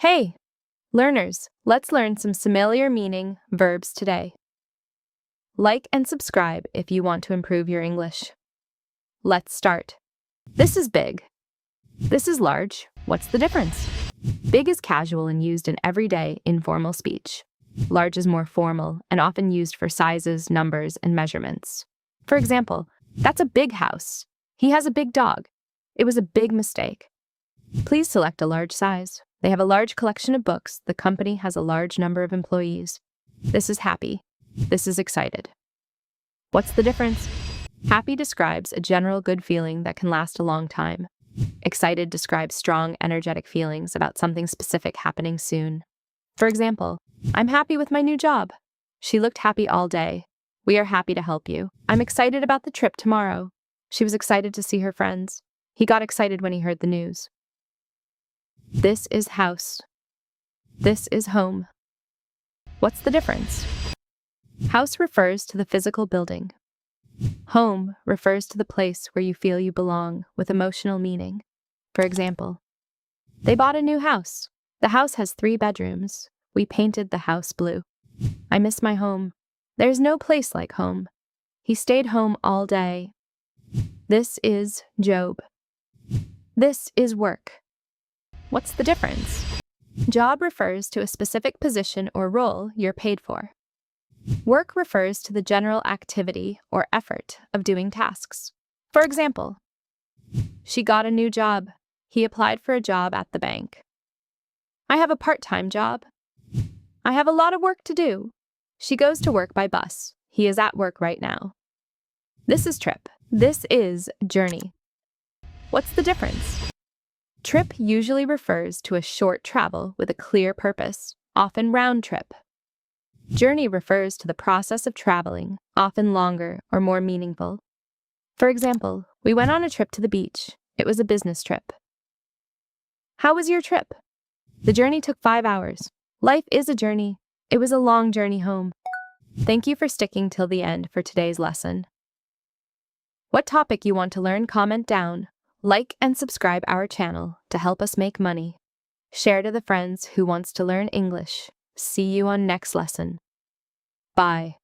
Hey, learners, let's learn some familiar meaning verbs today. Like and subscribe if you want to improve your English. Let's start. This is big. This is large. What's the difference? Big is casual and used in everyday, informal speech. Large is more formal and often used for sizes, numbers, and measurements. For example, that's a big house. He has a big dog. It was a big mistake. Please select a large size. They have a large collection of books. The company has a large number of employees. This is happy. This is excited. What's the difference? Happy describes a general good feeling that can last a long time. Excited describes strong, energetic feelings about something specific happening soon. For example, I'm happy with my new job. She looked happy all day. We are happy to help you. I'm excited about the trip tomorrow. She was excited to see her friends. He got excited when he heard the news. This is house. This is home. What's the difference? House refers to the physical building. Home refers to the place where you feel you belong with emotional meaning. For example, they bought a new house. The house has 3 bedrooms. We painted the house blue. I miss my home. There's no place like home. He stayed home all day. This is Job. This is work. What's the difference? Job refers to a specific position or role you're paid for. Work refers to the general activity or effort of doing tasks. For example, she got a new job. He applied for a job at the bank. I have a part-time job. I have a lot of work to do. She goes to work by bus. He is at work right now. This is trip. This is journey. What's the difference? Trip usually refers to a short travel with a clear purpose, often round trip. Journey refers to the process of traveling, often longer or more meaningful. For example, we went on a trip to the beach. It was a business trip. How was your trip? The journey took 5 hours. Life is a journey. It was a long journey home. Thank you for sticking till the end for today's lesson. What topic you want to learn, comment down. Like and subscribe our channel to help us make money. Share to the friends who wants to learn English. See you on next lesson. Bye.